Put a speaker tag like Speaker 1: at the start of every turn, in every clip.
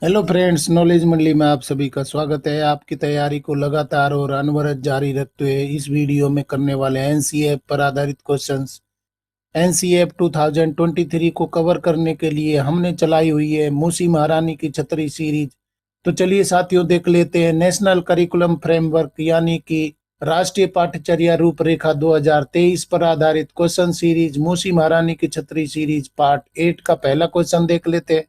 Speaker 1: Hello friends, knowledge मंडली में आप सभी का स्वागत है। आपकी तैयारी को लगातार और अनवरत जारी रखते हुए इस वीडियो में करने वाले एनसीएफ पर आधारित क्वेश्चंस। एनसीएफ 2023 को कवर करने के लिए हमने चलाई हुई है मूसी महारानी की छतरी सीरीज। तो चलिए साथियों, देख लेते हैं नेशनल करिकुलम फ्रेमवर्क यानी कि राष्ट्रीय पाठ्यचर्या रूपरेखा 2023 पर आधारित क्वेश्चन सीरीज मूसी महारानी की छतरी सीरीज पार्ट 8 का पहला क्वेश्चन देख लेते हैं।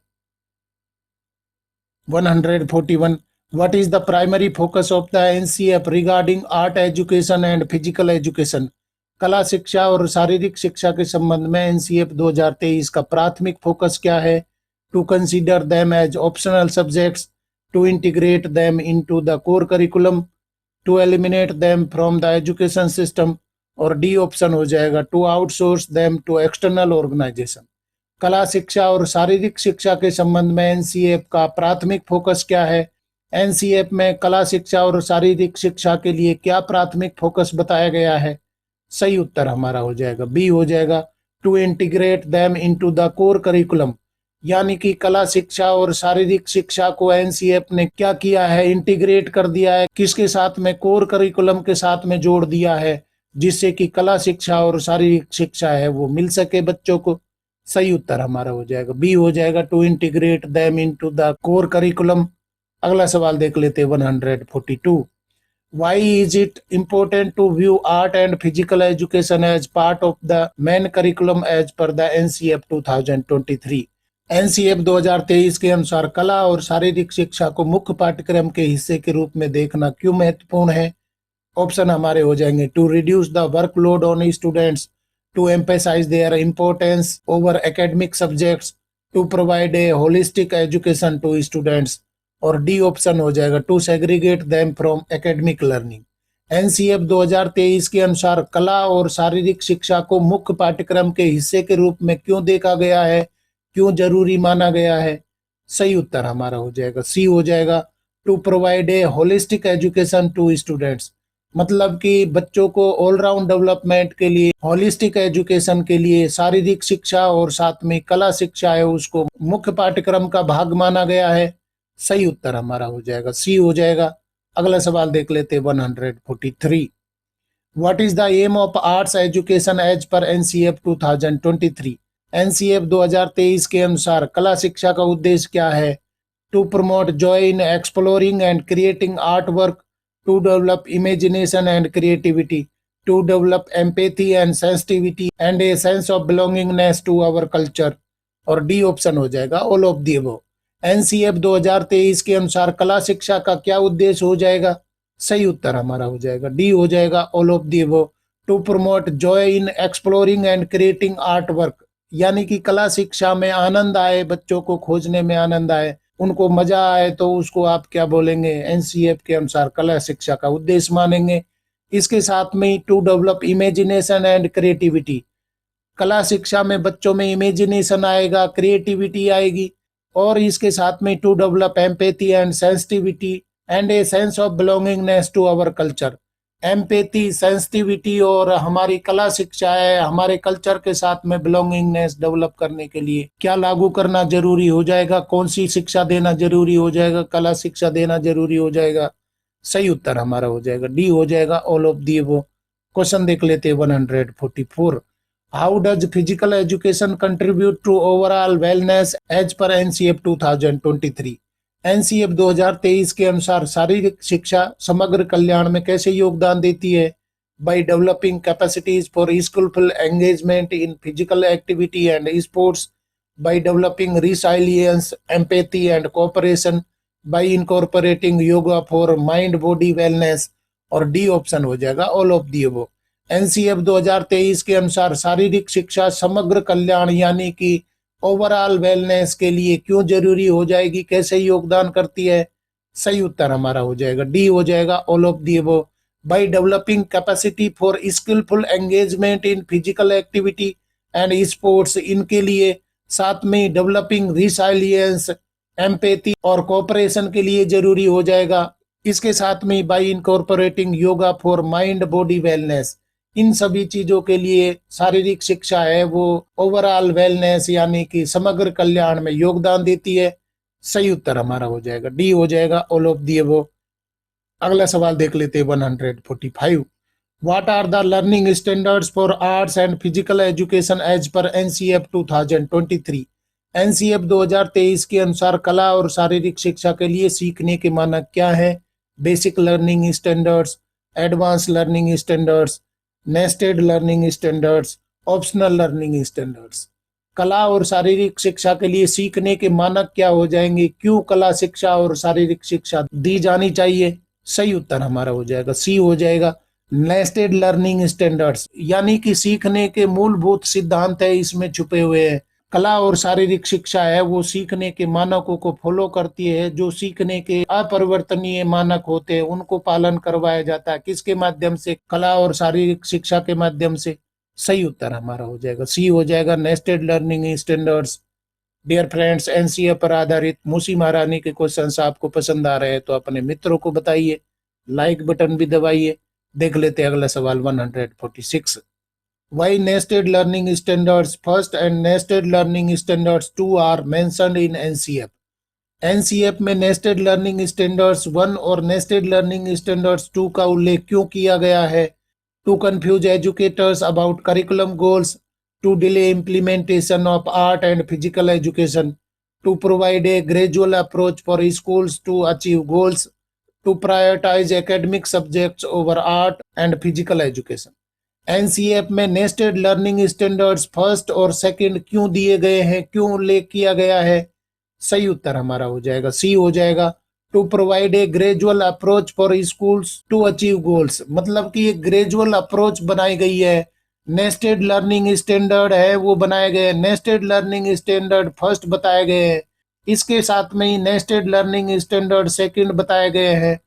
Speaker 1: 141. What is the primary focus of the NCF regarding art education and physical education? कला शिक्षा और शारीरिक शिक्षा के संबंध में एनसीएफ 2023 का प्राथमिक फोकस क्या है? To consider them as optional subjects, to integrate them into the core curriculum, to eliminate them from the education system, और डी ऑप्शन हो जाएगा to outsource them to external organisation. कला शिक्षा और शारीरिक शिक्षा के संबंध में एनसीएफ का प्राथमिक फोकस क्या है? एनसीएफ में कला शिक्षा और शारीरिक शिक्षा के लिए क्या प्राथमिक फोकस बताया गया है? सही उत्तर हमारा हो जाएगा बी हो जाएगा, to integrate them into the core curriculum. यानी कि कला शिक्षा और शारीरिक शिक्षा को एनसीएफ ने क्या किया है? इंटीग्रेट कर दिया है। किसके साथ में? कोर करिकुलम के साथ में जोड़ दिया है, जिससे कि कला शिक्षा और शारीरिक शिक्षा है वो मिल सके बच्चों को। सही उत्तर हमारा हो जाएगा बी हो जाएगा, to integrate them into the core curriculum. अगला सवाल देख लेते हैं 142. Why is it important to view art and physical education as part of the main curriculum as per the NCF 2023? NCF 2023 के अनुसार कला और शारीरिक शिक्षा को मुख्य पाठ्यक्रम के हिस्से के रूप में देखना क्यों महत्वपूर्ण है? ऑप्शन हमारे हो जाएंगे to reduce the workload on students, to emphasize their importance over academic subjects, to provide a holistic education to students, और डी ऑप्शन हो जाएगा to segregate them from academic learning. NCF 2023 के अनुसार कला और शारीरिक शिक्षा को मुख्य पाठ्यक्रम के हिस्से के रूप में क्यों देखा गया है, क्यों जरूरी माना गया है? सही उत्तर हमारा हो जाएगा सी हो जाएगा, to provide a holistic education to students. मतलब कि बच्चों को ऑलराउंड डेवलपमेंट के लिए, होलिस्टिक एजुकेशन के लिए शारीरिक शिक्षा और साथ में कला शिक्षा है उसको मुख्य पाठ्यक्रम का भाग माना गया है। सही उत्तर हमारा हो जाएगा सी हो जाएगा। अगला सवाल देख लेते हैं 143. What is the aim of arts education as per NCF 2023? NCF 2023 के अनुसार कला शिक्षा का उद्देश्य क्या है? To promote joy in exploring and creating art work, to develop imagination and creativity, to develop empathy and sensitivity and a sense of belongingness to our culture, और D option हो जाएगा all of the above. NCF 2023 के अनुसार कला शिक्षा का क्या उद्देश्य हो जाएगा? सही उत्तर हमारा हो जाएगा डी हो जाएगा all of the above, to promote joy in exploring and creating art work. यानी कि कला शिक्षा में आनंद आए, बच्चों को खोजने में आनंद आए, उनको मजा आए, तो उसको आप क्या बोलेंगे? एनसीएफ के अनुसार कला शिक्षा का उद्देश्य मानेंगे। इसके साथ में to develop imagination and creativity, कला शिक्षा में बच्चों में इमेजिनेशन आएगा, क्रिएटिविटी आएगी, और इसके साथ में to develop empathy and sensitivity and a sense of belongingness to our culture. Empathy, sensitivity और हमारी कला शिक्षा है हमारे कल्चर के साथ में बिलोंगिंगनेस डेवलप करने के लिए क्या लागू करना जरूरी हो जाएगा? कौन सी शिक्षा देना जरूरी हो जाएगा? कला शिक्षा देना जरूरी हो जाएगा। सही उत्तर हमारा हो जाएगा डी हो जाएगा all of the above. Question देख लेते हैं 144. How does physical education contribute to overall wellness as per NCF 2023? NCF 2023 के अनुसार शारीरिक शिक्षा समग्र कल्याण में कैसे योगदान देती है? By developing capacities for skillful engagement in physical activity and sports, by developing resilience, empathy and cooperation, by incorporating yoga for mind body wellness, और डी ऑप्शन हो जाएगा all of the above. NCF 2023 के अनुसार शारीरिक शिक्षा समग्र कल्याण यानी कि ओवरऑल वेलनेस के लिए क्यों जरूरी हो जाएगी, कैसे योगदान करती है? सही उत्तर हमारा हो जाएगा डी हो जाएगा all of the above, by developing capacity for skillful engagement in physical activity and sports, इनके लिए साथ में डेवलपिंग रिसाइलियंस, एम्पैथी और कोऑपरेशन के लिए जरूरी हो जाएगा। इसके साथ में by incorporating yoga for mind body wellness, इन सभी चीजों के लिए शारीरिक शिक्षा है वो ओवरऑल वेलनेस यानी कि समग्र कल्याण में योगदान देती है। सही उत्तर हमारा हो जाएगा डी हो जाएगा, ऑल ऑफ दी अबव। अगला सवाल देख लेते हैं 145। What are the learning standards for arts and physical education as per NCF 2023? NCF 2023 के अनुसार कला और शारीरिक शिक्षा के लिए सीखने के मानक क्या है? Basic learning standards, advance learning standards, nested learning standards, optional learning standards. कला और शारीरिक शिक्षा के लिए सीखने के मानक क्या हो जाएंगे? क्यों कला शिक्षा और शारीरिक शिक्षा दी जानी चाहिए? सही उत्तर हमारा हो जाएगा सी हो जाएगा, नेस्टेड लर्निंग स्टैंडर्ड्स, यानी कि सीखने के मूलभूत सिद्धांत है इसमें छुपे हुए हैं। कला और शारीरिक शिक्षा है वो सीखने के मानकों को फॉलो करती है, जो सीखने के अपरिवर्तनीय मानक होते हैं उनको पालन करवाया जाता है। किसके माध्यम से? कला और शारीरिक शिक्षा के माध्यम से। सही उत्तर हमारा हो जाएगा सी हो जाएगा, nested learning standards. Dear friends, NCF पर आधारित मूसी महारानी के क्वेश्चंस आपको पसंद आ रहे हैं तो अपने मित्रों को बताइए, लाइक बटन भी दबाइए। देख लेते हैं अगला सवाल 146। Why nested learning standards first and nested learning standards 2 are mentioned in NCF? NCF में नेस्टेड लर्निंग स्टैंडर्ड्स 1 और नेस्टेड लर्निंग स्टैंडर्ड्स 2 का उल्लेख क्यों किया गया है? To confuse educators about curriculum goals, to delay implementation of art and physical education, to provide a gradual approach for schools to achieve goals, to prioritize academic subjects over art and physical education. NCF में nested learning standards first और second क्यों दिए गए हैं, क्यों उल्लेख किया गया है? सही उत्तर हमारा हो जाएगा सी हो जाएगा, to provide a gradual approach for schools to achieve goals, मतलब कि एक ग्रेजुअल अप्रोच बनाई गई है। नेस्टेड लर्निंग स्टैंडर्ड है वो बनाए गए, नेस्टेड लर्निंग स्टैंडर्ड फर्स्ट बताए गए हैं, इसके साथ में ही नेस्टेड लर्निंग स्टैंडर्ड सेकंड बताए गए हैं।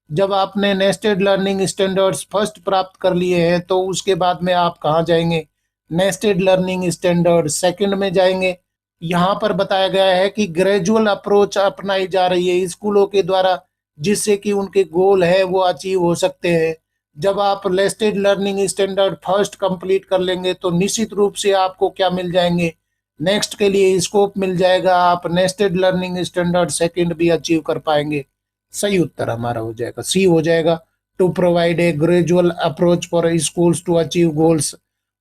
Speaker 1: जब आपने नेस्टेड लर्निंग स्टैंडर्ड्स फर्स्ट प्राप्त कर लिए हैं तो उसके बाद में आप कहाँ जाएंगे? नेस्टेड लर्निंग स्टैंडर्ड सेकंड में जाएंगे। यहाँ पर बताया गया है कि ग्रेजुअल अप्रोच अपनाई जा रही है स्कूलों के द्वारा, जिससे कि उनके गोल है वो अचीव हो सकते हैं। जब आप nested learning standard first complete कर लेंगे तो निश्चित रूप से आपको क्या मिल जाएंगे? नेक्स्ट के लिए स्कोप मिल जाएगा, आप नेस्टेड लर्निंग स्टैंडर्ड सेकंड भी अचीव कर पाएंगे। सही उत्तर हमारा हो जाएगा सी हो जाएगा, to provide a gradual approach for schools to achieve goals.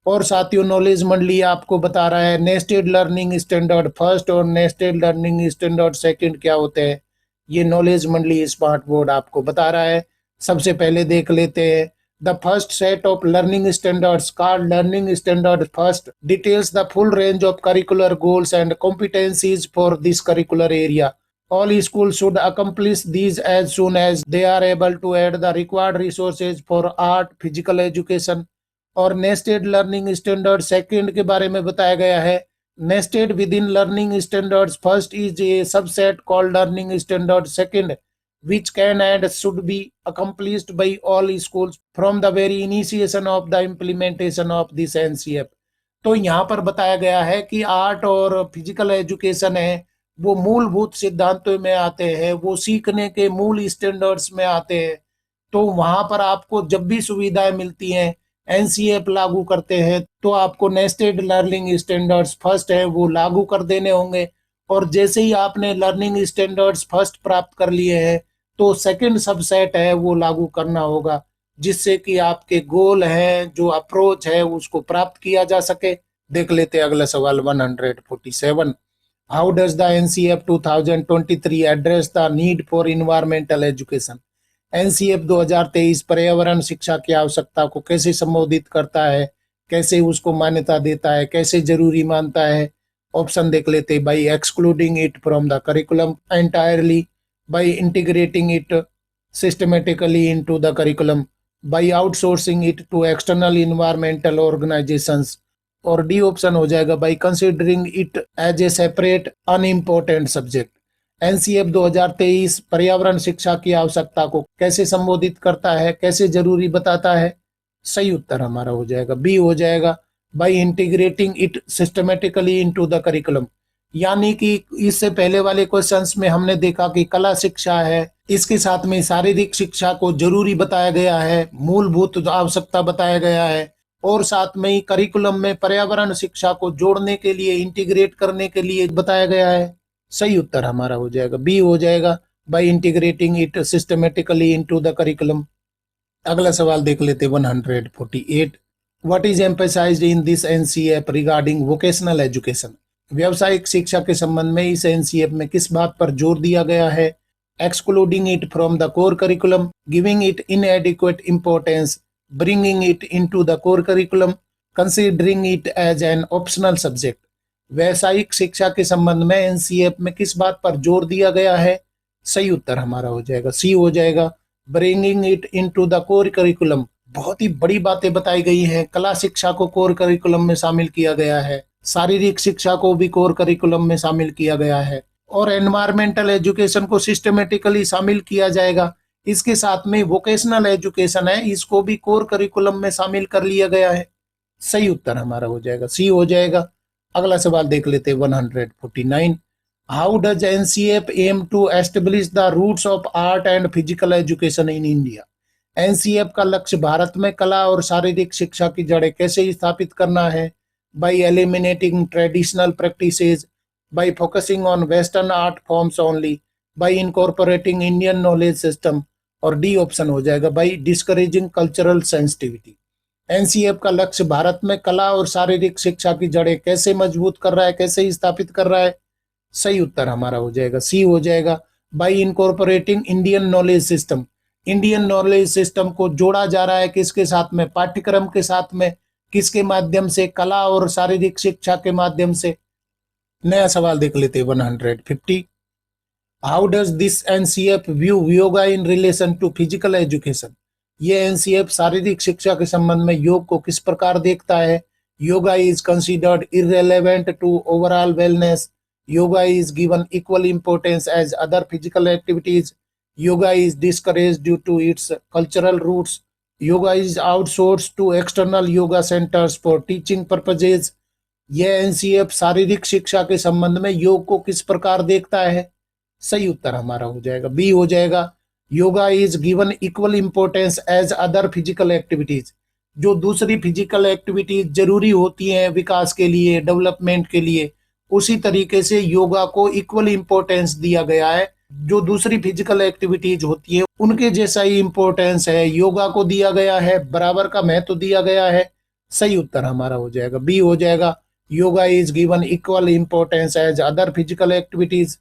Speaker 1: और साथियों, नॉलेज मंडली आपको बता रहा है नेस्टेड लर्निंग स्टैंडर्ड फर्स्ट और नेस्टेड लर्निंग स्टैंडर्ड सेकंड क्या होते हैं। ये नॉलेज मंडली स्मार्ट बोर्ड आपको बता रहा है। सबसे पहले देख लेते हैं, the first set of learning standards called learning standard first details the full range of curricular goals and competencies for this curricular area. All schools should accomplish these as soon as they are able to add the required resources for art, physical education. और nested learning standard second के बारे में बताया गया है, nested with in learning standards first is a subset called learning standard second which can and should be accomplished by all schools from the very initiation of the implementation of this NCF. तो यहाँ पर बताया गया है कि art और physical education है वो मूलभूत सिद्धांतों में आते हैं, वो सीखने के मूल स्टैंडर्ड्स में आते हैं। तो वहां पर आपको जब भी सुविधाएं मिलती हैं, एनसीएफ लागू करते हैं, तो आपको नेस्टेड लर्निंग स्टैंडर्ड्स फर्स्ट है वो लागू कर देने होंगे। और जैसे ही आपने लर्निंग स्टैंडर्ड्स फर्स्ट प्राप्त कर लिए हैं तो सेकंड सबसेट है वो लागू करना होगा, जिससे कि आपके गोल है जो अप्रोच है उसको प्राप्त किया जा सके। देख लेते हैं अगला सवाल 147। How does the NCF 2023 address the need for environmental education? NCF 2023 पर्यावरण शिक्षा की आवश्यकता को कैसे संबोधित करता है, कैसे उसको मान्यता देता है, कैसे जरूरी मानता है? ऑप्शन देख लेते हैं, by excluding it from the curriculum entirely, by integrating it systematically into the curriculum, by outsourcing it to external environmental organizations, और डी ऑप्शन हो जाएगा by considering it as a separate unimportant subject. NCF 2023 पर्यावरण शिक्षा की आवश्यकता को कैसे संबोधित करता है, कैसे जरूरी बताता है? सही उत्तर हमारा हो जाएगा बी हो जाएगा, by integrating it systematically into the curriculum। यानी कि इससे पहले वाले क्वेश्चंस में हमने देखा कि कला शिक्षा है, इसके साथ में शारीरिक शिक्षा को जरूरी बताया गया है, मूलभूत आवश्यकता बताया गया है, और साथ में ही करिकुलम में पर्यावरण शिक्षा को जोड़ने के लिए, इंटीग्रेट करने के लिए बताया गया है। सही उत्तर हमारा हो जाएगा बी हो जाएगा, by integrating it systematically into the curriculum. अगला सवाल देख लेते 148। What is emphasized in this NCF regarding vocational education? व्यावसायिक शिक्षा के संबंध में इस एनसीएफ में किस बात पर जोर दिया गया है? Excluding it from the core curriculum, giving it inadequate importance, bringing it into the core curriculum, considering it as an optional subject. व्यावसायिक शिक्षा के संबंध में एनसीएफ में किस बात पर जोर दिया गया है? सही उत्तर हमारा हो जाएगा सी हो जाएगा, bringing it into the core curriculum. बहुत ही बड़ी बातें बताई गई हैं। कला शिक्षा को कोर करिकुलम में शामिल किया गया है, शारीरिक शिक्षा को भी कोर करिकुलम में शामिल किया गया है, और एनवायरमेंटल एजुकेशन को सिस्टमेटिकली शामिल किया जाएगा। इसके साथ में वोकेशनल एजुकेशन है, इसको भी कोर करिकुलम में शामिल कर लिया गया है। सही उत्तर हमारा हो जाएगा सी हो जाएगा। अगला सवाल देख लेते हैं 149। How does NCF aim to establish the roots of art and physical education in India? NCF का लक्ष्य भारत में कला और शारीरिक शिक्षा की जड़ें कैसे स्थापित करना है? By eliminating traditional practices, by focusing on western art forms only, by incorporating Indian knowledge system, और डी ऑप्शन हो जाएगा by discouraging cultural sensitivity. NCF का लक्ष्य भारत में कला और शारीरिक शिक्षा की जड़ें कैसे मजबूत कर रहा है, कैसे स्थापित कर रहा है? सही उत्तर हमारा हो जाएगा सी हो जाएगा, bye incorporating Indian knowledge system. Indian knowledge system को जोड़ा जा रहा है किसके साथ में? पाठ्यक्रम के साथ में। किसके माध्यम से? कला और शारीरिक शिक्षा के माध्यम से। नया सवाल देख लेते हैं 150। How does this NCF view yoga in relation to physical education? ये एनसीएफ शारीरिक शिक्षा के संबंध में योग को किस प्रकार देखता है? Yoga is considered irrelevant to overall wellness, yoga is given equal importance as other physical activities, yoga is discouraged due to its cultural roots, yoga is outsourced to external yoga centres for teaching purposes. यह NCF शारीरिक शिक्षा के संबंध में योग को किस प्रकार देखता है? सही उत्तर हमारा हो जाएगा बी हो जाएगा, yoga is given equal importance as other physical activities. जो दूसरी फिजिकल एक्टिविटीज जरूरी होती हैं विकास के लिए, डेवलपमेंट के लिए, उसी तरीके से योगा को इक्वल इंपॉर्टेंस दिया गया है। जो दूसरी फिजिकल एक्टिविटीज होती है उनके जैसा ही इंपॉर्टेंस है योगा को दिया गया है, बराबर का महत्व दिया गया है। सही उत्तर हमारा हो जाएगा बी हो जाएगा, yoga is given equal importance as other physical activities.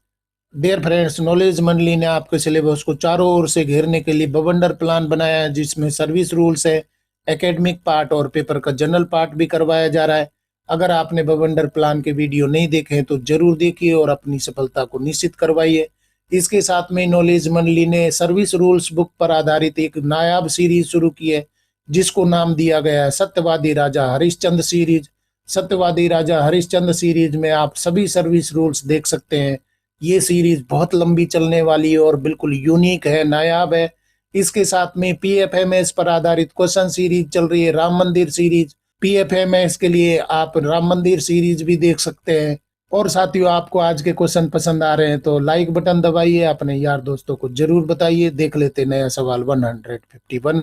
Speaker 1: Dear friends, knowledge मंडली ने आपके सिलेबस को चारों ओर से घेरने के लिए बवंडर प्लान बनाया है, जिसमें सर्विस रूल्स है, एकेडमिक पार्ट और पेपर का जनरल पार्ट भी करवाया जा रहा है। अगर आपने बवंडर प्लान के वीडियो नहीं देखे हैं तो जरूर देखिए और अपनी सफलता को निश्चित करवाइए। इसके साथ में नॉलेज मंडली ने सर्विस रूल्स बुक पर आधारित एक नायाब सीरीज शुरू की है, जिसको नाम दिया गया है सत्यवादी राजा हरिश्चंद्र सीरीज। सत्यवादी राजा हरिश्चंद्र सीरीज में आप सभी सर्विस रूल्स देख सकते हैं। ये सीरीज बहुत लंबी चलने वाली है और बिल्कुल यूनिक है, नायाब है। इसके साथ में पीएफएमएस पर आधारित क्वेश्चन सीरीज चल रही है, राम मंदिर सीरीज। पीएफएमएस के लिए आप राम मंदिर सीरीज भी देख सकते हैं। और साथियों, आपको आज के क्वेश्चन पसंद आ रहे हैं तो लाइक बटन दबाइए, अपने यार दोस्तों को जरूर बताइए। देख लेते नया सवाल 151।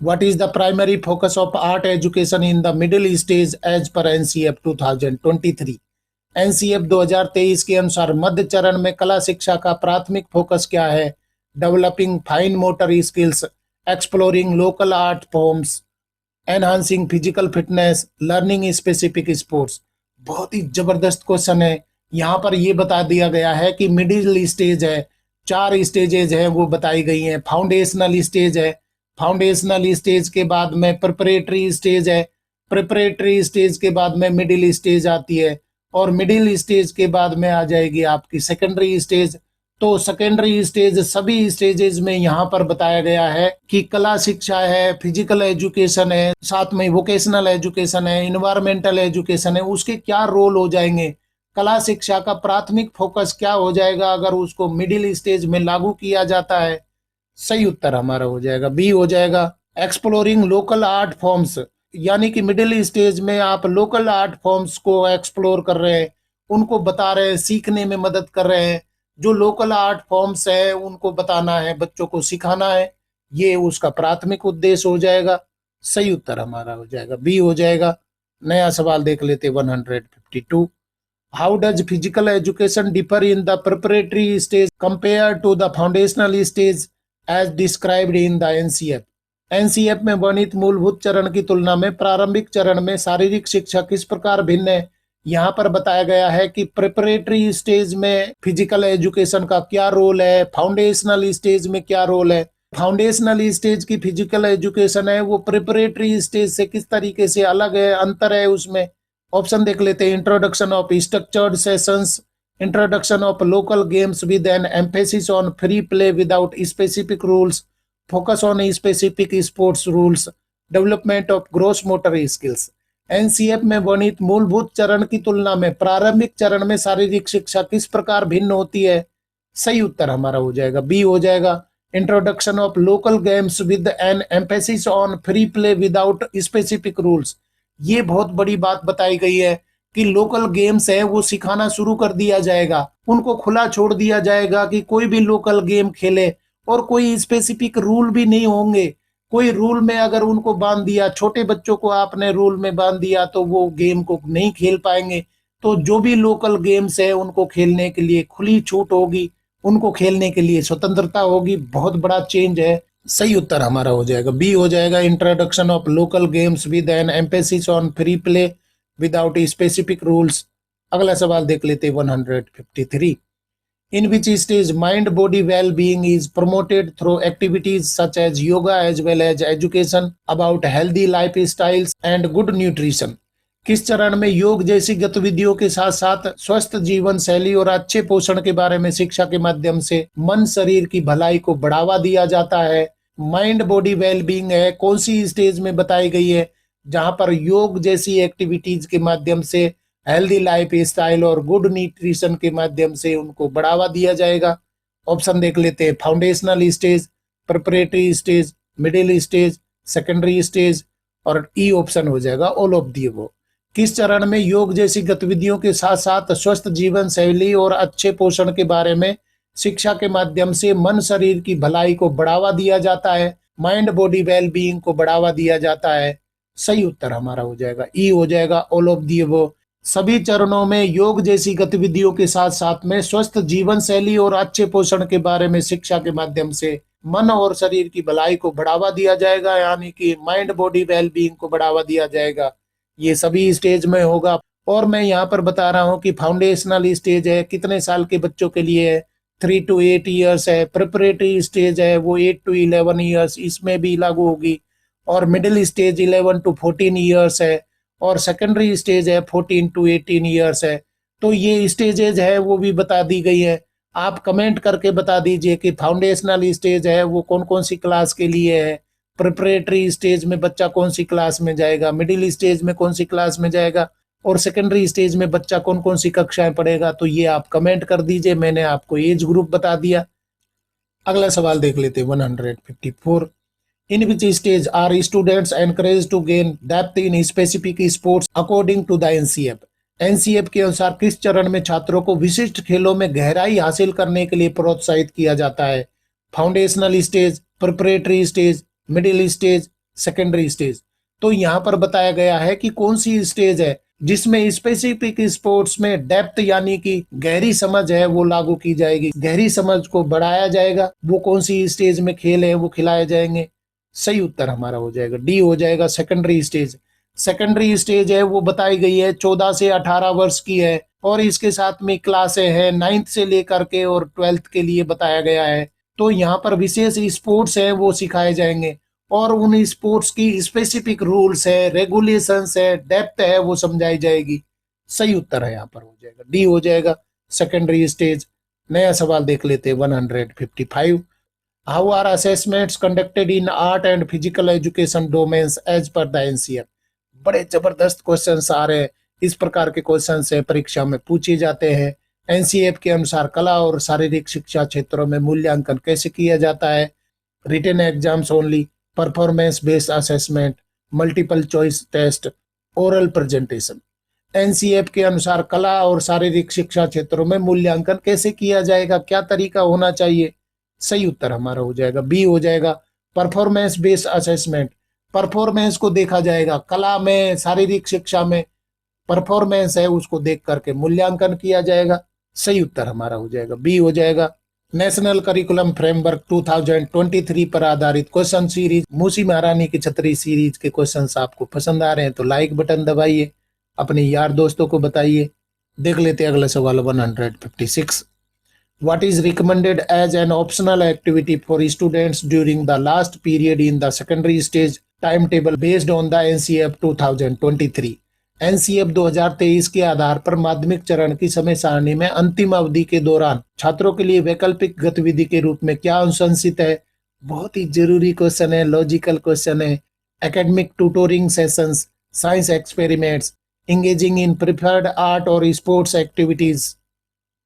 Speaker 1: What is the primary focus of art education in the middle stage as per NCF 2023? NCF 2023 के अनुसार मध्य चरण में कला शिक्षा का प्राथमिक फोकस क्या है? Developing fine motor skills, exploring local art forms, enhancing physical fitness, learning specific sports. बहुत ही जबरदस्त क्वेश्चन है। यहाँ पर ये बता दिया गया है कि मिडिल स्टेज है, 4 स्टेजेज हैं वो बताई गई हैं। फाउंडेशनल स्टेज है, फाउंडेशनल स्टेज के बाद में प्रिपरेटरी स्टेज है, प्रिपरेटरी स्टेज के बाद में मिडिल स्टेज आती है, और मिडिल स्टेज के बाद में आ जाएगी आपकी सेकेंडरी स्टेज। तो सेकेंडरी स्टेज सभी स्टेजेस में यहाँ पर बताया गया है कि कला शिक्षा है, फिजिकल एजुकेशन है, साथ में वोकेशनल एजुकेशन है, इन्वायरमेंटल एजुकेशन है, उसके क्या रोल हो जाएंगे, कला शिक्षा का प्राथमिक फोकस क्या हो जाएगा अगर उसको मिडिल स्टेज में लागू किया जाता है। सही उत्तर हमारा हो जाएगा बी हो जाएगा, एक्सप्लोरिंग लोकल आर्ट फॉर्म्स। यानी कि मिडिल स्टेज में आप लोकल आर्ट फॉर्म्स को एक्सप्लोर कर रहे हैं, उनको बता रहे हैं, सीखने में मदद कर रहे हैं। जो लोकल आर्ट फॉर्म्स है उनको बताना है, बच्चों को सिखाना है, ये उसका प्राथमिक उद्देश्य हो जाएगा। सही उत्तर हमारा हो जाएगा बी हो जाएगा। नया सवाल देख लेते 152। How does physical education differ in the preparatory stage compare to the foundational stage as described in the NCF. NCF में वर्णित मूलभूत चरण की तुलना में प्रारंभिक चरण में शारीरिक शिक्षा किस प्रकार भिन्न है। यहाँ पर बताया गया है कि प्रिपरेटरी स्टेज में फिजिकल एजुकेशन का क्या रोल है, फाउंडेशनल स्टेज में क्या रोल है। फाउंडेशनल स्टेज की फिजिकल एजुकेशन है वो प्रिपरेटरी स्टेज से किस तरीके से अलग है, अंतर है उसमें। ऑप्शन देख लेते हैं। Introduction of structured sessions, introduction of local games with an emphasis on free play without specific rules, focus on specific sports rules, development of gross motor skills. NCF में वर्णित मूलभूत चरण की तुलना में प्रारंभिक चरण में शारीरिक शिक्षा किस प्रकार भिन्न होती है। सही उत्तर हमारा हो जाएगा बी हो जाएगा। Introduction of local games with an emphasis on free play without specific rules. ये बहुत बड़ी बात बताई गई है कि लोकल गेम्स है वो सिखाना शुरू कर दिया जाएगा, उनको खुला छोड़ दिया जाएगा कि कोई भी लोकल गेम खेले और कोई स्पेसिफिक रूल भी नहीं होंगे। कोई रूल में अगर उनको बांध दिया, छोटे बच्चों को आपने रूल में बांध दिया तो वो गेम को नहीं खेल पाएंगे। तो जो भी लोकल गेम्स है उनको खेलने के लिए खुली छूट होगी, उनको खेलने के लिए स्वतंत्रता होगी। बहुत बड़ा चेंज है। सही उत्तर हमारा हो जाएगा बी हो जाएगा। Introduction of local games with an emphasis on free play without specific rules. अगला सवाल देख लेते 153। In which stage mind body well being is promoted through activities such as yoga as well as education about healthy lifestyles and good nutrition. किस चरण में योग जैसी गतिविधियों के साथ साथ स्वस्थ जीवन शैली और अच्छे पोषण के बारे में शिक्षा के माध्यम से मन शरीर की भलाई को बढ़ावा दिया जाता है। माइंड बॉडी वेल बीइंग है कौन सी स्टेज में बताई गई है, जहां पर योग जैसी एक्टिविटीज के माध्यम से हेल्दी लाइफ स्टाइल और गुड न्यूट्रिशन के माध्यम से उनको बढ़ावा दिया जाएगा। ऑप्शन देख लेते हैं। Foundational stage, preparatory stage, middle stage, secondary stage और ई ऑप्शन हो जाएगा ऑल ऑफ दी अबव। किस चरण में योग जैसी गतिविधियों के साथ साथ स्वस्थ जीवन शैली और अच्छे पोषण के बारे में शिक्षा के माध्यम से मन शरीर की भलाई को बढ़ावा दिया जाता है, माइंड बॉडी वेल बीइंग को बढ़ावा दिया जाता है। सही उत्तर हमारा हो जाएगा ई हो जाएगा ऑल ऑफ दी अबव। सभी चरणों में योग जैसी गतिविधियों के साथ साथ में स्वस्थ जीवन शैली और अच्छे पोषण के बारे में शिक्षा के माध्यम से मन और शरीर की भलाई को बढ़ावा दिया जाएगा, यानी कि माइंड बॉडी वेल बीइंग को बढ़ावा दिया जाएगा। ये सभी स्टेज में होगा। और मैं यहाँ पर बता रहा हूँ कि फाउंडेशनल स्टेज है कितने साल के बच्चों के लिए है, 3 to 8 ईयर्स है। प्रिपरेटरी स्टेज है वो 8 to 11 ईयर्स, इसमें भी लागू होगी। और मिडिल स्टेज 11 to 14 ईयर्स है और सेकेंडरी स्टेज है 14 to 18 ईयर्स है। तो ये स्टेजेज है वो भी बता दी गई है। आप कमेंट करके बता दीजिए कि फाउंडेशनल स्टेज है वो कौन कौन सी क्लास के लिए है, प्रिपरेटरी स्टेज में बच्चा कौन सी क्लास में जाएगा, मिडिल स्टेज में कौन सी क्लास में जाएगा और सेकेंडरी स्टेज में बच्चा कौन कौन सी कक्षाएं पढ़ेगा। तो ये आप कमेंट कर दीजिए, मैंने आपको एज ग्रुप बता दिया। अगला सवाल देख लेते हैं 154। In which stage are students encourage to gain depth in specific sports according to the NCF. NCF के अनुसार किस चरण में छात्रों को विशिष्ट खेलों में गहराई हासिल करने के लिए प्रोत्साहित किया जाता है। Foundational stage, preparatory stage, middle stage, secondary stage. तो यहाँ पर बताया गया है कि कौन सी स्टेज है जिसमें स्पेसिफिक स्पोर्ट्स में डेप्थ यानी कि गहरी समझ है वो लागू की जाएगी, गहरी समझ को बढ़ाया जाएगा। वो कौन सी स्टेज में खेल है वो खिलाए जाएंगे। सही उत्तर हमारा हो जाएगा डी हो जाएगा सेकेंडरी स्टेज। सेकेंडरी स्टेज है वो बताई गई है 14 से 18 वर्ष की है और इसके साथ में क्लासें हैं 9th से लेकर के और 12th के लिए बताया गया है। तो यहाँ पर विशेष स्पोर्ट्स है वो सिखाए जाएंगे और उन स्पोर्ट्स की स्पेसिफिक रूल्स है, रेगुलेशंस है, डेप्थ है वो समझाई जाएगी। सही उत्तर है यहाँ पर हो जाएगा डी हो जाएगा सेकेंडरी स्टेज। नया सवाल देख लेते हैं 155। How are assessments conducted in art and physical education domains as per the NCF. बड़े जबरदस्त क्वेश्चंस आ रहे हैं। इस प्रकार के क्वेश्चंस है परीक्षा में पूछे जाते हैं। एनसीएफ के अनुसार कला और शारीरिक शिक्षा क्षेत्रों में मूल्यांकन कैसे किया जाता है। Written exams only, performance based assessment, multiple choice test, oral presentation. NCF के अनुसार कला और शारीरिक शिक्षा क्षेत्रों में मूल्यांकन कैसे किया जाएगा, क्या तरीका होना चाहिए। सही उत्तर हमारा हो जाएगा बी हो जाएगा परफॉर्मेंस बेस्ड असेसमेंट। परफॉर्मेंस को देखा जाएगा कला में, शारीरिक शिक्षा में परफॉर्मेंस है उसको देख करके मूल्यांकन किया जाएगा। सही उत्तर हमारा हो जाएगा बी हो जाएगा। नेशनल करिकुलम फ्रेमवर्क 2023 पर आधारित क्वेश्चन सीरीज मूसी महारानी की छतरी सीरीज के क्वेश्चंस आपको पसंद आ रहे हैं तो लाइक बटन दबाइए, अपने यार दोस्तों को बताइए। देख लेते हैं अगला सवाल 156। What is recommended as an optional activity for students during the last period in the secondary stage timetable based on the NCF 2023? NCF 2023 के आधार पर माध्यमिक चरण की समय सारणी में अंतिम अवधि के दौरान छात्रों के लिए वैकल्पिक गतिविधि के रूप में क्या अनुशंसित है? बहुत ही जरूरी क्वेश्चन है, लॉजिकल क्वेश्चन है। Academic tutoring sessions, science experiments, engaging in preferred art और sports activities,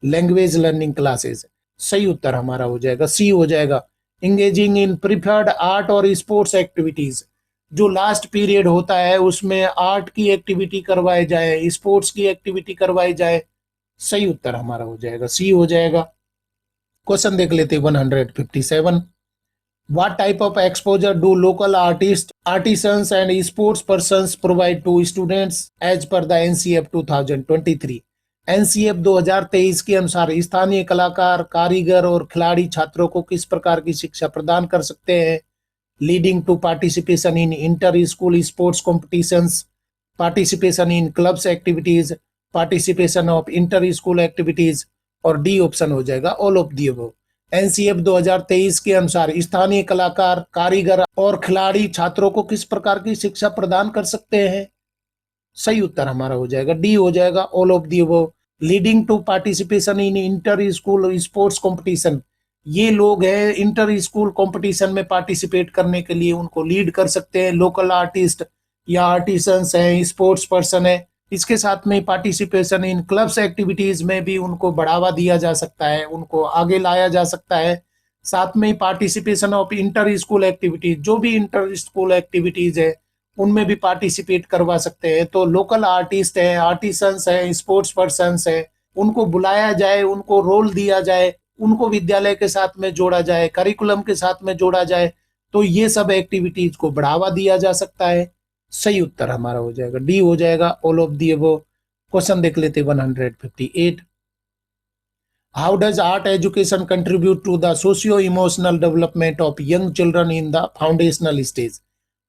Speaker 1: language learning classes. सही उत्तर हमारा हो जाएगा सी हो जाएगा। इंगेजिंग इन प्रिफर्ड आर्ट और स्पोर्ट्स एक्टिविटीज, जो लास्ट पीरियड होता है उसमें आर्ट की एक्टिविटी करवाई जाए, स्पोर्ट्स की एक्टिविटी करवाई जाए। सही उत्तर हमारा हो जाएगा सी हो जाएगा। क्वेश्चन देख लेते 157। What type of exposure do local artists, artisans and sports persons provide to students as per the NCF 2023? NCF 2023 के अनुसार स्थानीय कलाकार, कारीगर और खिलाड़ी छात्रों को किस प्रकार की शिक्षा प्रदान कर सकते हैं? Leading to participation in inter school sports competitions, participation in clubs activities, participation of inter school activities, और डी ऑप्शन हो जाएगा all of the above. NCF 2023 के अनुसार स्थानीय कलाकार, कारीगर और खिलाड़ी छात्रों को किस प्रकार की शिक्षा प्रदान कर सकते हैं? सही उत्तर हमारा हो जाएगा डी हो जाएगा all of the above. Leading to participation in inter school sports competition, ये लोग हैं इंटर स्कूल कंपटीशन में पार्टिसिपेट करने के लिए उनको लीड कर सकते हैं। लोकल आर्टिस्ट या आर्टिसंस हैं, स्पोर्ट्स पर्सन है। इसके साथ में पार्टिसिपेशन इन क्लब्स एक्टिविटीज में भी उनको बढ़ावा दिया जा सकता है, उनको आगे लाया जा सकता है। साथ में participation of inter school activities, जो भी इंटर स्कूल एक्टिविटीज है उनमें भी पार्टिसिपेट करवा सकते हैं। तो लोकल आर्टिस्ट हैं, आर्टिसंस हैं, स्पोर्ट्स पर्सन्स हैं, उनको बुलाया जाए, उनको रोल दिया जाए, उनको विद्यालय के साथ में जोड़ा जाए, करिकुलम के साथ में जोड़ा जाए, तो ये सब एक्टिविटीज को बढ़ावा दिया जा सकता है। सही उत्तर हमारा हो जाएगा डी हो जाएगा all of the above. Question देख लेते 158। How does art education contribute to the socio emotional development of young children in the foundational stage?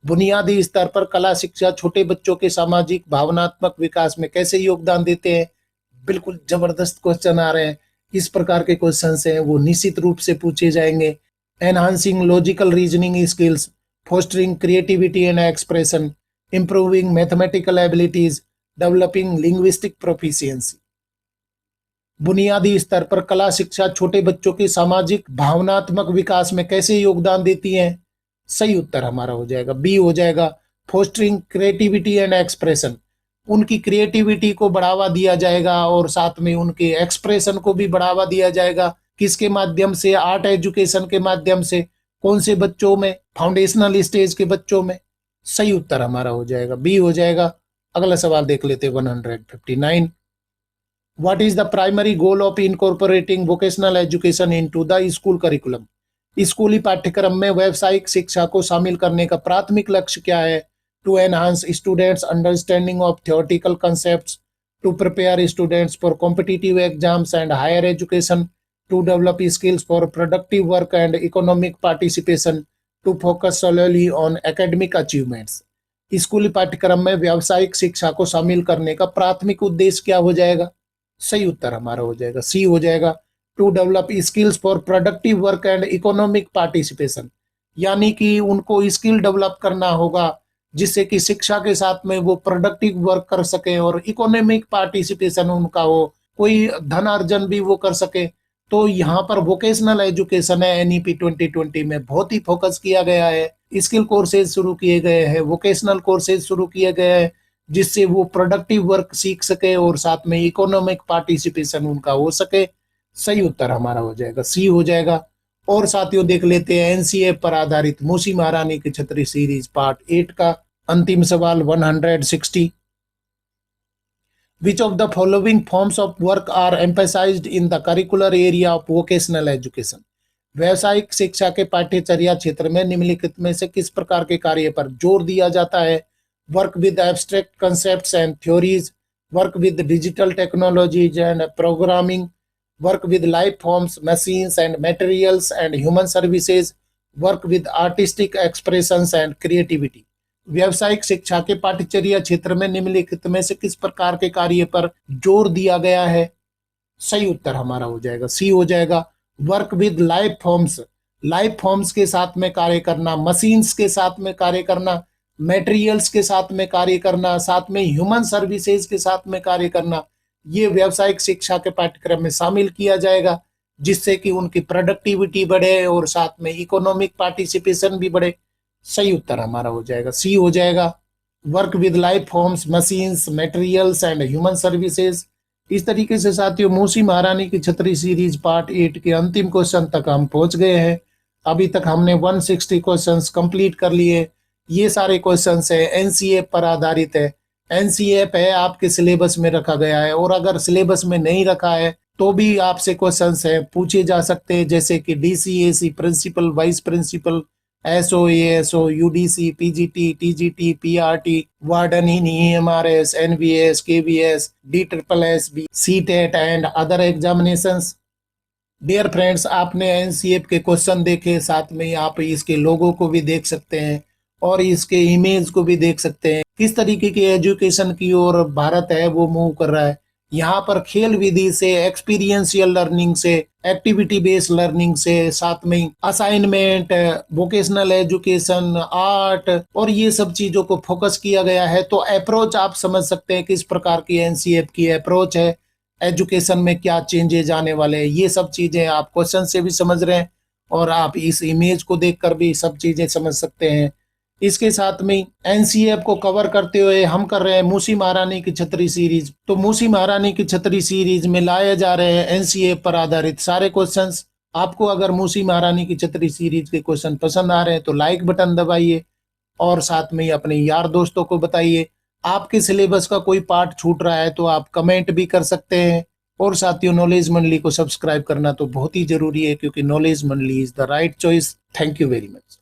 Speaker 1: बुनियादी स्तर पर कला शिक्षा छोटे बच्चों के सामाजिक भावनात्मक विकास में कैसे योगदान देते हैं? बिल्कुल जबरदस्त क्वेश्चन आ रहे हैं। इस प्रकार के क्वेश्चन हैं वो निश्चित रूप से पूछे जाएंगे। Enhancing logical reasoning skills, fostering creativity and expression, improving mathematical abilities, developing linguistic proficiency. बुनियादी स्तर पर कला शिक्षा छोटे बच्चों के सामाजिक भावनात्मक विकास में कैसे योगदान देती है? सही उत्तर हमारा हो जाएगा बी हो जाएगा। फोस्टरिंग क्रिएटिविटी एंड एक्सप्रेशन, उनकी क्रिएटिविटी को बढ़ावा दिया जाएगा और साथ में उनके एक्सप्रेशन को भी बढ़ावा दिया जाएगा। किसके माध्यम से? आर्ट एजुकेशन के माध्यम से। कौन से बच्चों में? फाउंडेशनल स्टेज के बच्चों में। सही उत्तर हमारा हो जाएगा बी हो जाएगा। अगला सवाल देख लेते 159। What is the primary goal of incorporating vocational education into the school curriculum? स्कूली पाठ्यक्रम में व्यावसायिक शिक्षा को शामिल करने का प्राथमिक लक्ष्य क्या है? To enhance students understanding of theoretical concepts, to prepare students for competitive exams and higher education, to develop skills for productive work and economic participation, to focus solely on academic achievements. स्कूली पाठ्यक्रम में व्यावसायिक शिक्षा को शामिल करने का प्राथमिक उद्देश्य क्या हो जाएगा? सही उत्तर हमारा हो जाएगा सी हो जाएगा। To develop skills for productive work and economic participation, यानी कि उनको स्किल डेवलप करना होगा जिससे कि शिक्षा के साथ में वो प्रोडक्टिव वर्क कर सके और इकोनॉमिक पार्टिसिपेशन उनका हो, कोई धन अर्जन भी वो कर सके। तो यहाँ पर वोकेशनल एजुकेशन है एनईपी 2020 में बहुत ही फोकस किया गया है। स्किल कोर्सेज शुरू किए गए हैं, वोकेशनल कोर्सेज शुरू किए गए हैं जिससे वो प्रोडक्टिव वर्क सीख सके और साथ में इकोनॉमिक पार्टिसिपेशन उनका हो सके। सही उत्तर हमारा हो जाएगा सी हो जाएगा। और साथियों देख लेते हैं एनसीएफ पर आधारित मूसी महारानी की छतरी सीरीज पार्ट 8 का अंतिम सवाल 160। Which of the following forms of work are emphasized in the curricular area of vocational education? व्यावसायिक शिक्षा के पाठ्यचर्या क्षेत्र में निम्नलिखित में से किस प्रकार के कार्य पर जोर दिया जाता है? Work with abstract concepts and theories, work with digital technologies and programming, work with life forms, machines and materials and human services, work with artistic expressions and creativity. व्यावसायिक शिक्षा के पाठ्यचर्या क्षेत्र में निम्नलिखित में से किस प्रकार के कार्य पर जोर दिया गया है? सही उत्तर हमारा हो जाएगा सी हो जाएगा, work with life forms, life forms के साथ में कार्य करना, मशीन्स के साथ में कार्य करना, मटेरियल्स के साथ में कार्य करना, साथ में ह्यूमन सर्विसेज के साथ में कार्य करना, ये व्यावसायिक शिक्षा के पाठ्यक्रम में शामिल किया जाएगा, जिससे कि उनकी प्रोडक्टिविटी बढ़े और साथ में इकोनॉमिक पार्टिसिपेशन भी बढ़े। सही उत्तर हमारा हो जाएगा सी हो जाएगा, work with life forms, machines, materials and human services. इस तरीके से साथियों मूसी महारानी की छतरी सीरीज पार्ट 8 के अंतिम क्वेश्चन तक हम पहुंच गए हैं। अभी तक हमने 160 क्वेश्चंस कंप्लीट कर लिए। ये सारे क्वेश्चंस है एनसीएफ पर आधारित है। एनसीएफ है आपके सिलेबस में रखा गया है, और अगर सिलेबस में नहीं रखा है तो भी आपसे क्वेश्चंस है पूछे जा सकते हैं, जैसे कि DCAC, principal, vice principal, SO, ASO, UDC, PGT, TGT, PRT, warden, EMRS, NVS, KVS, DSSS, CTET and other examinations. Dear friends, आपने एनसीएफ के क्वेश्चन देखे, साथ में आप इसके लोगों को भी देख सकते हैं और इसके इमेज को भी देख सकते हैं। किस तरीके की एजुकेशन की ओर भारत है वो मूव कर रहा है। यहाँ पर खेल विधि से, एक्सपीरियंशियल लर्निंग से, एक्टिविटी बेस्ड लर्निंग से, साथ में असाइनमेंट, वोकेशनल एजुकेशन, आर्ट और ये सब चीजों को फोकस किया गया है। तो अप्रोच आप समझ सकते हैं किस प्रकार की एनसीएफ की अप्रोच है, एजुकेशन में क्या चेंजेज आने वाले हैं, ये सब चीजें आप क्वेश्चन से भी समझ रहे हैं और आप इस इमेज को देखकर भी सब चीजें समझ सकते हैं। इसके साथ में एनसीएफ को कवर करते हुए हम कर रहे हैं मूसी महारानी की छतरी सीरीज। तो मूसी महारानी की छतरी सीरीज में लाए जा रहे हैं एनसीएफ पर आधारित सारे क्वेश्चंस। आपको अगर मूसी महारानी की छतरी सीरीज के क्वेश्चन पसंद आ रहे हैं तो लाइक बटन दबाइए और साथ में अपने यार दोस्तों को बताइए। आपके सिलेबस का कोई पार्ट छूट रहा है तो आप कमेंट भी कर सकते हैं। और साथियों, नॉलेज मंडली को सब्सक्राइब करना तो बहुत ही जरूरी है, क्योंकि नॉलेज मंडली is the right choice. Thank you very much.